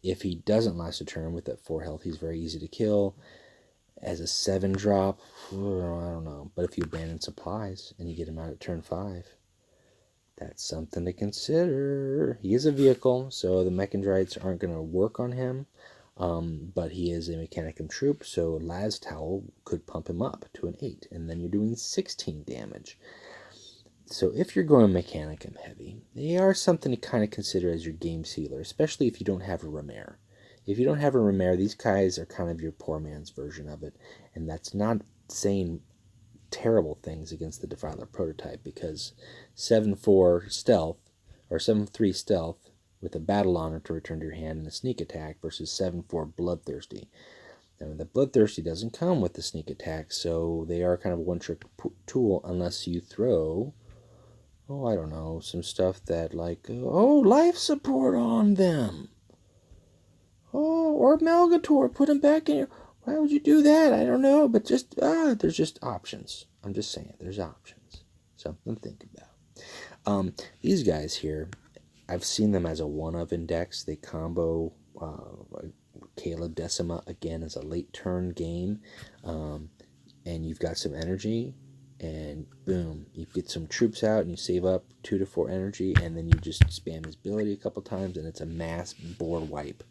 If he doesn't last a turn with that 4 health, he's very easy to kill. As a 7 drop, I don't know. But if you abandon supplies and you get him out at turn 5, that's something to consider. He is a vehicle, so the mechendrites aren't going to work on him. But he is a Mechanicum troop, so Las Towel could pump him up to an 8, and then you're doing 16 damage. So if you're going Mechanicum heavy, they are something to kind of consider as your game sealer, especially if you don't have a Remare. If you don't have a Remare, these guys are kind of your poor man's version of it, and that's not saying terrible things against the Defiler prototype, because 7-4 stealth, or 7-3 stealth, with a battle honor to return to your hand and a sneak attack versus 7-4 bloodthirsty. Now, the bloodthirsty doesn't come with the sneak attack, so they are kind of a one-trick tool unless you throw, oh, I don't know, some stuff that like, oh, life support on them. Oh, or Melgator, put them back in here. Why would you do that? I don't know, but just, there's just options. I'm just saying, there's options. Something to think about. These guys here, I've seen them as a one-of index. They combo Kaleb Dcimo again as a late turn game, and you've got some energy, and boom, you get some troops out and you save up 2 to 4 energy, and then you just spam his ability a couple times, and it's a mass board wipe.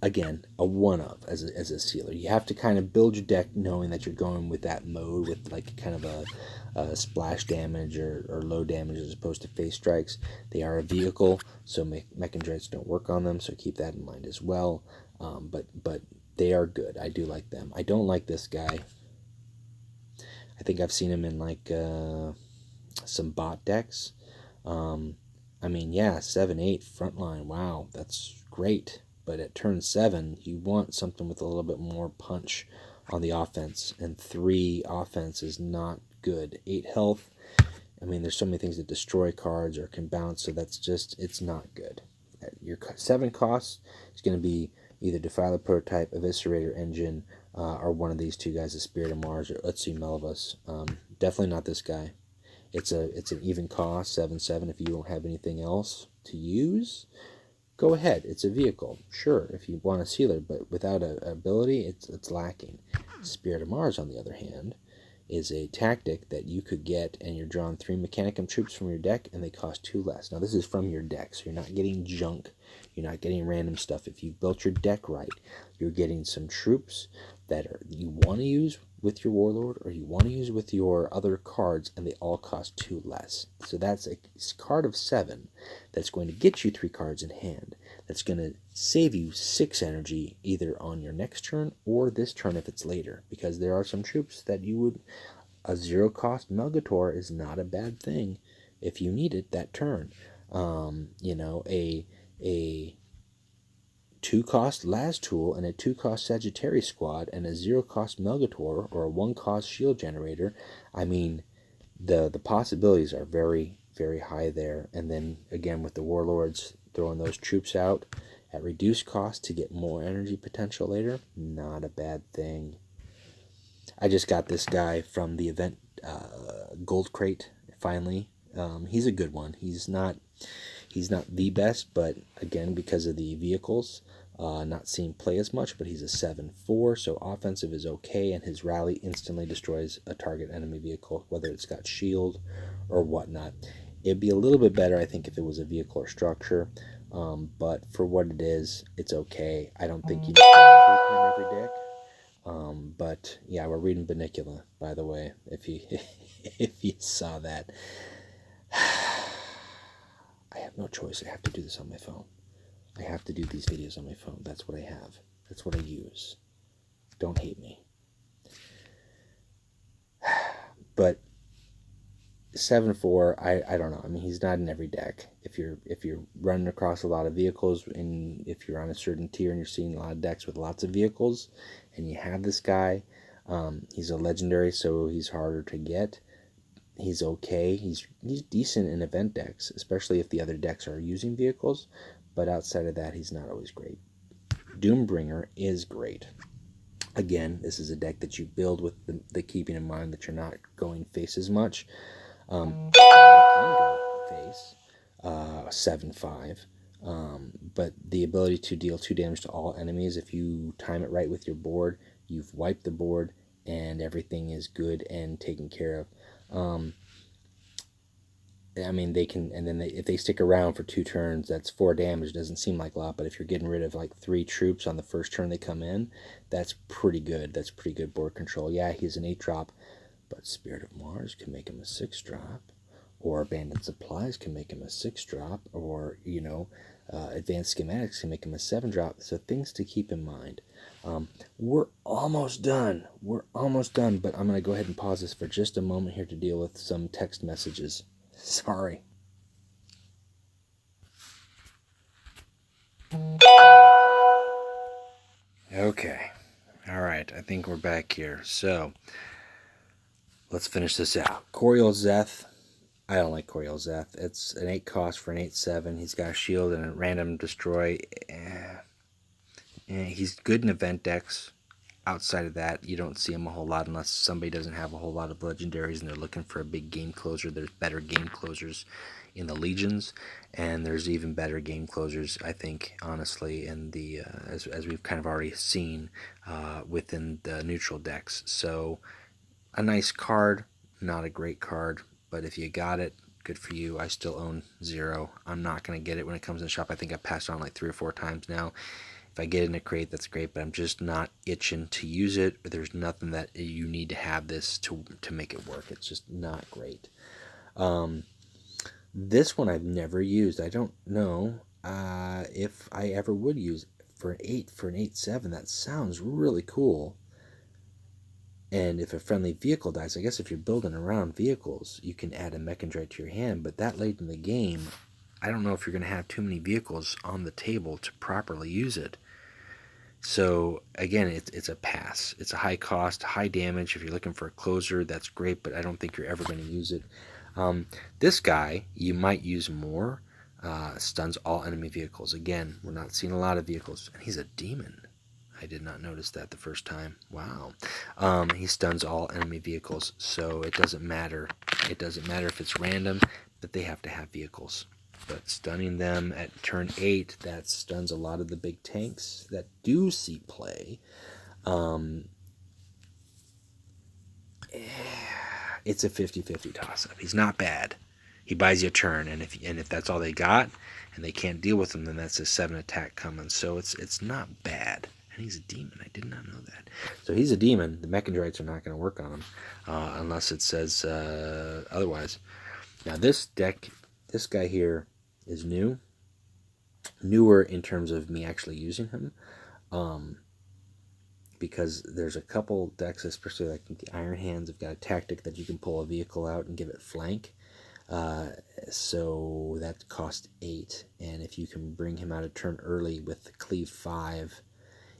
Again, a one-of as a sealer. You have to kind of build your deck knowing that you're going with that mode with like kind of a splash damage or low damage as opposed to face strikes. They are a vehicle, so mechendrites don't work on them, so keep that in mind as well. But they are good. I do like them. I don't like this guy. I think I've seen him in like some bot decks. I mean, yeah, 7-8 frontline. Wow, that's great. But at turn 7, you want something with a little bit more punch on the offense. And 3 offense is not good. 8 health. I mean, there's so many things that destroy cards or can bounce, so that's just, it's not good. Your 7 costs is going to be either Defiler Prototype, Eviscerator Engine, or one of these two guys, the Spirit of Mars, or let's see, Melvus. Definitely not this guy. It's an even cost, 7-7. If you don't have anything else to use, go ahead. It's a vehicle. Sure, if you want a sealer, but without an ability, it's lacking. Spirit of Mars, on the other hand, is a tactic that you could get, and you're drawing 3 Mechanicum troops from your deck, and they cost 2 less. Now, this is from your deck, so you're not getting junk. You're not getting random stuff. If you built your deck right, you're getting some troops that you want to use with your Warlord, or you want to use with your other cards, and they all cost 2 less. So that's a card of 7 that's going to get you 3 cards in hand. That's going to save you 6 energy either on your next turn or this turn if it's later, because there are some troops that you would... A 0-cost Melgator is not a bad thing if you need it that turn. You know, a 2-cost Las Tool and a 2-cost Sagittarius squad and a 0-cost Melgator or a 1-cost Shield Generator. I mean, the possibilities are very, very high there. And then again with the Warlords, throwing those troops out at reduced cost to get more energy potential later, not a bad thing. I just got this guy from the event Gold Crate finally. He's a good one. He's not the best, but again, because of the vehicles, not seeing play as much, but he's a 7-4, so offensive is okay, and his rally instantly destroys a target enemy vehicle, whether it's got shield or whatnot. It'd be a little bit better, I think, if it was a vehicle or structure, but for what it is, it's okay. I don't think you need to in every deck. But yeah, we're reading Mechanicum, by the way, if you if you saw that. I have no choice. I have to do this on my phone. I have to do these videos on my phone. That's what I have. That's what I use. Don't hate me. But 7/4, I don't know. I mean, he's not in every deck. If you're running across a lot of vehicles, and if you're on a certain tier and you're seeing a lot of decks with lots of vehicles, and you have this guy, he's a legendary, so he's harder to get. He's okay. He's decent in event decks, especially if the other decks are using vehicles. But outside of that, he's not always great. Doombringer is great. Again, this is a deck that you build with the keeping in mind that you're not going face as much. Can go face 7/5, but the ability to deal 2 damage to all enemies, if you time it right with your board, you've wiped the board and everything is good and taken care of. I mean, they can, and then if they stick around for 2 turns, that's 4 damage. Doesn't seem like a lot, but if you're getting rid of like 3 troops on the first turn they come in, that's pretty good. That's pretty good board control. Yeah, he's an 8-drop, but Spirit of Mars can make him a 6-drop, or Abandoned Supplies can make him a 6-drop, or, Advanced Schematics can make him a 7-drop. So things to keep in mind. We're almost done. But I'm going to go ahead and pause this for just a moment here to deal with some text messages. Sorry. Okay. All right. I think we're back here. So let's finish this out. Coriol Zeth. I don't like Coriol Zeth. It's an 8 cost for an 8/7. He's got a shield and a random destroy. He's good in event decks. Outside of that, you don't see him a whole lot unless somebody doesn't have a whole lot of legendaries and they're looking for a big game closer. There's better game closers in the legions, and there's even better game closers, I think, honestly, in the as we've kind of already seen within the neutral decks. So a nice card, not a great card, but if you got it, good for you. I still own 0. I'm not going to get it when it comes in the shop. I think I've passed on like 3 or 4 times now. If I get it in a crate, that's great, but I'm just not itching to use it. There's nothing that you need to have this to make it work. It's just not great. This one I've never used. I don't know if I ever would use it. For an 8/7. That sounds really cool. And if a friendly vehicle dies, I guess if you're building around vehicles, you can add a mechendrite to your hand. But that late in the game, I don't know if you're going to have too many vehicles on the table to properly use it. So again, it's a pass. It's a high cost, high damage. If you're looking for a closer, that's great, but I don't think you're ever going to use it. This guy, you might use more. Stuns all enemy vehicles. Again, we're not seeing a lot of vehicles. And he's a demon. I did not notice that the first time. Wow. He stuns all enemy vehicles, so it doesn't matter. It doesn't matter if it's random, but they have to have vehicles. But stunning them at turn 8, that stuns a lot of the big tanks that do see play. It's a 50-50 toss-up. He's not bad. He buys you a turn, and if that's all they got, and they can't deal with him, then that's a 7 attack coming. So it's not bad. And he's a demon. I did not know that. So he's a demon. The mechendrites are not going to work on him unless it says otherwise. Now this deck, this guy here is newer in terms of me actually using him, because there's a couple decks, especially like the Iron Hands, have got a tactic that you can pull a vehicle out and give it flank. So that costs 8, and if you can bring him out a turn early with cleave 5,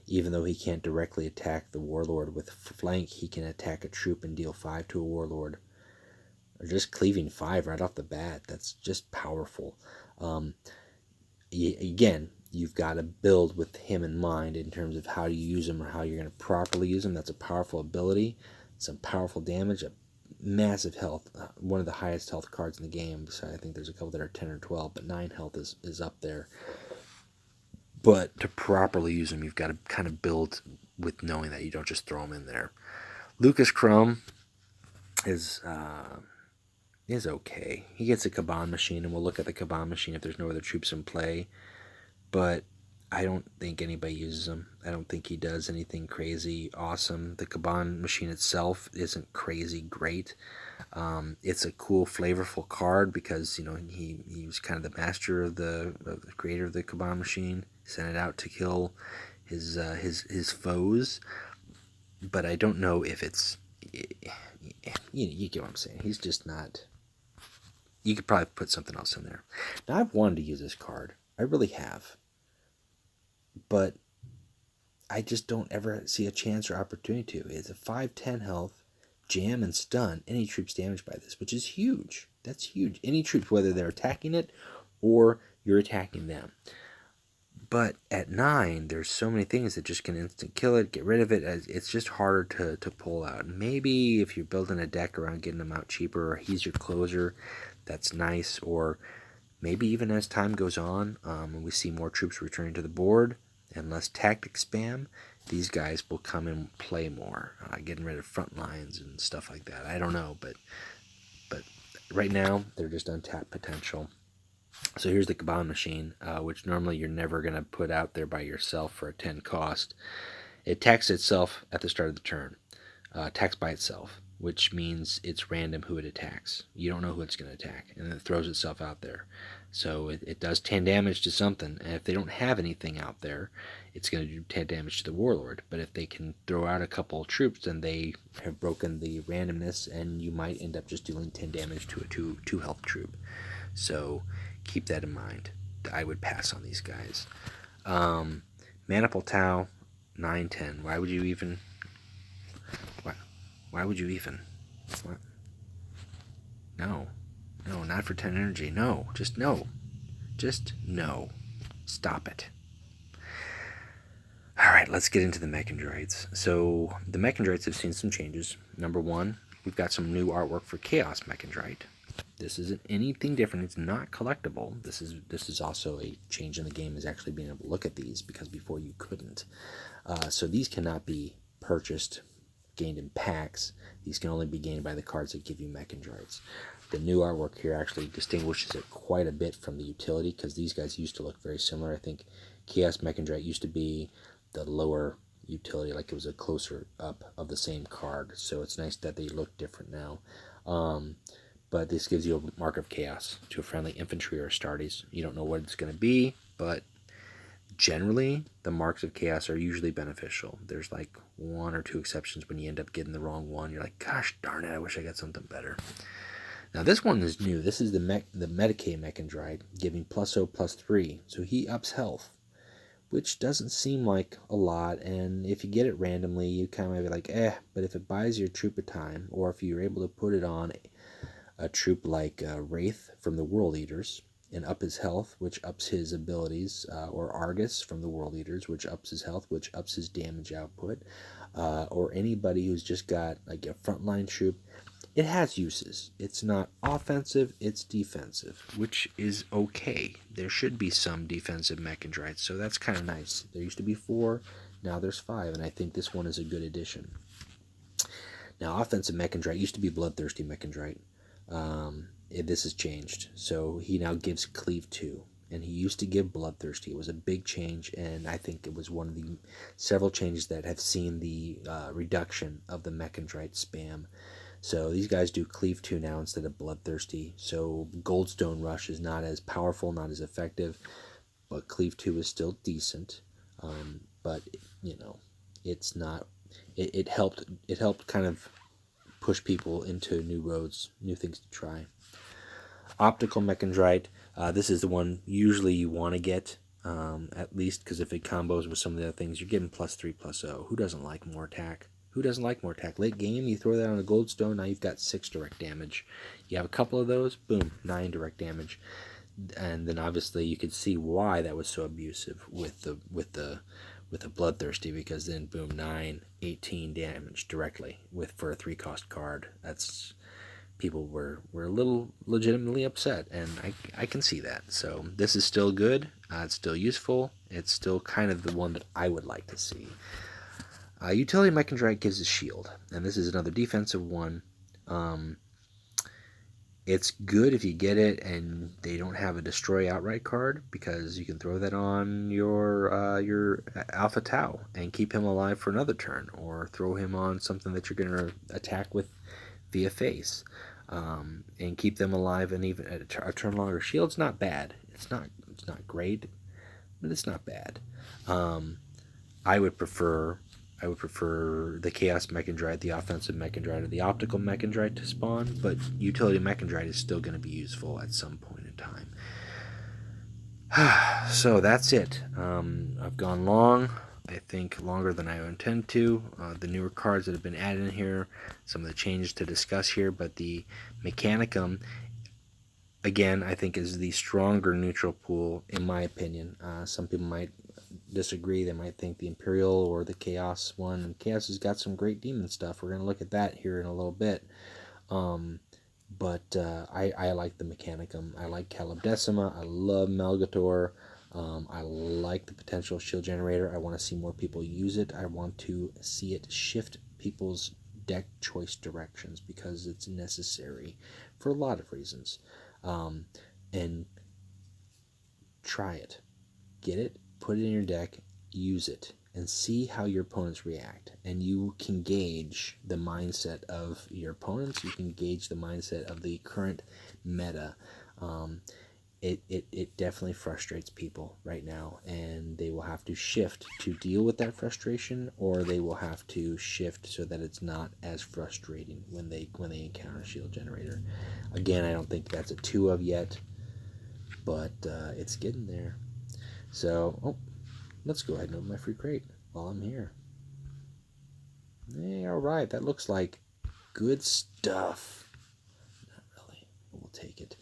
even though he can't directly attack the Warlord with flank, he can attack a troop and deal 5 to a Warlord. Or just cleaving 5 right off the bat. That's just powerful. Again, you've got to build with him in mind in terms of how you use him or how you're going to properly use him. That's a powerful ability, some powerful damage, a massive health, one of the highest health cards in the game. So I think there's a couple that are 10 or 12, but 9 health is up there. But to properly use him, you've got to kind of build with knowing that you don't just throw him in there. Lucas Chrome is okay. He gets a Kaban machine, and we'll look at the Kaban machine if there's no other troops in play. But I don't think anybody uses him. I don't think he does anything crazy awesome. The Kaban machine itself isn't crazy great. It's a cool, flavorful card because he was kind of the master of the creator of the Kaban machine. He sent it out to kill his foes. But I don't know if it's you get what I'm saying. He's just not you could probably put something else in there. Now, I've wanted to use this card. I really have. But I just don't ever see a chance or opportunity to. It's a 5/10 health, jam and stun any troops damaged by this, which is huge. That's huge. Any troops, whether they're attacking it or you're attacking them. But at 9, there's so many things that just can instant kill it, get rid of it. It's just harder to pull out. Maybe if you're building a deck around getting them out cheaper, or he's your closer, that's nice. Or maybe even as time goes on, and we see more troops returning to the board and less tactic spam, these guys will come and play more, getting rid of front lines and stuff like that. I don't know, but right now they're just untapped potential. So here's the Kabban machine, which normally you're never going to put out there by yourself for a 10 cost. It attacks itself at the start of the turn. Attacks by itself, which means it's random who it attacks. You don't know who it's going to attack, and it throws itself out there. So it does 10 damage to something, and if they don't have anything out there, it's going to do 10 damage to the Warlord. But if they can throw out a couple of troops, then they have broken the randomness, and you might end up just doing 10 damage to a 2 health troop. So keep that in mind. I would pass on these guys. Maniple Tau, 9/10. Why would you even? Why would you even? What? No, not for 10 energy. No, just no. Stop it. All right, let's get into the mechendrites. So the mechendrites have seen some changes. Number 1, we've got some new artwork for Chaos Mechendrite. This isn't anything different. It's not collectible. This is also a change in the game, is actually being able to look at these, because before you couldn't. So these cannot be purchased, gained in packs. These can only be gained by the cards that give you mechendrites. The new artwork here actually distinguishes it quite a bit from the utility, because these guys used to look very similar. I think Chaos Mechendrite used to be the lower utility, like it was a closer up of the same card. So it's nice that they look different now. But this gives you a Mark of Chaos to a friendly infantry or Astartes. You don't know what it's going to be, but generally the Marks of Chaos are usually beneficial. There's like 1 or 2 exceptions when you end up getting the wrong one. You're like, gosh darn it, I wish I got something better. Now this one is new. This is the Mechanicum Mechendrite, giving +0/+3. So he ups health, which doesn't seem like a lot, and if you get it randomly, you kind of be like, but if it buys your troop a time, or if you're able to put it on a troop like Wraith from the World Eaters and up his health, which ups his abilities, or Argus from the World Eaters, which ups his health, which ups his damage output, or anybody who's just got like a frontline troop, it has uses. It's not offensive, it's defensive, which is okay. There should be some defensive mechendrites, so that's kind of nice. There used to be 4, now there's 5, and I think this one is a good addition. Now, offensive mechendrite used to be Bloodthirsty Mechendrite. This has changed. So he now gives Cleave 2, and he used to give Bloodthirsty. It was a big change, and I think it was one of the several changes that have seen the reduction of the mechendrite spam. So these guys do Cleave 2 now instead of Bloodthirsty. So Goldstone Rush is not as powerful, not as effective, but Cleave 2 is still decent. But you know, it's not. It helped kind of push people into new roads, new things to try. Optical Mechendrite. This is the one usually you want to get, at least because if it combos with some of the other things, you're getting +3/+0. Who doesn't like more attack? Who doesn't like more attack? Late game, you throw that on a Goldstone, now you've got 6 direct damage. You have a couple of those, boom, 9 direct damage. And then obviously you could see why that was so abusive with the Bloodthirsty, because then boom, 9, 18 damage directly for a 3-cost card. That's, people were a little legitimately upset, and I can see that. So this is still good. It's still useful. It's still kind of the one that I would like to see. Utility Mechendrite gives a shield, and this is another defensive one. It's good if you get it and they don't have a Destroy Outright card, because you can throw that on your Alpha Tau and keep him alive for another turn, or throw him on something that you're going to attack with via face, and keep them alive, and even a turn longer. Shield's not bad. It's not great, but it's not bad. I would prefer I would prefer the Chaos Mechendrite, the offensive Mechendrite, or the optical Mechendrite to spawn, but utility Mechendrite is still going to be useful at some point in time. So that's it. I've gone long. I think longer than I intend to. The newer cards that have been added in here, some of the changes to discuss here, but the Mechanicum, again, I think is the stronger neutral pool, in my opinion. Some people might disagree. They might think the Imperial or the Chaos one. And Chaos has got some great demon stuff. We're going to look at that here in a little bit. But I like the Mechanicum. I like Kaleb Dcimo. I love Melgator. I like the potential shield generator. I want to see more people use it. I want to see it shift people's deck choice directions because it's necessary for a lot of reasons. And try it. Get it, put it in your deck, use it, and see how your opponents react. And you can gauge the mindset of your opponents. You can gauge the mindset of the current meta. It definitely frustrates people right now, and they will have to shift to deal with that frustration, or they will have to shift so that it's not as frustrating when they encounter Shield Generator. Again, I don't think that's a 2 of yet, but it's getting there. So, let's go ahead and open my free crate while I'm here. Hey, alright, that looks like good stuff. Not really, but we'll take it.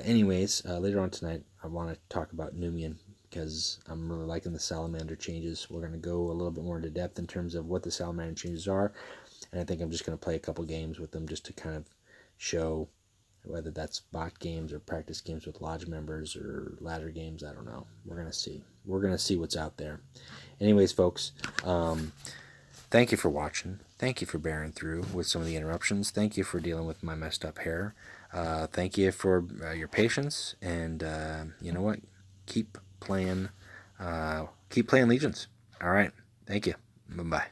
Anyways, later on tonight, I want to talk about Numian because I'm really liking the Salamander changes. We're going to go a little bit more into depth in terms of what the Salamander changes are, and I think I'm just going to play a couple games with them just to kind of show whether that's bot games or practice games with lodge members or ladder games. I don't know. We're going to see. We're going to see what's out there. Anyways, folks, thank you for watching. Thank you for bearing through with some of the interruptions. Thank you for dealing with my messed up hair. Thank you for your patience. And you know what? Keep playing Legions. All right. Thank you. Bye-bye.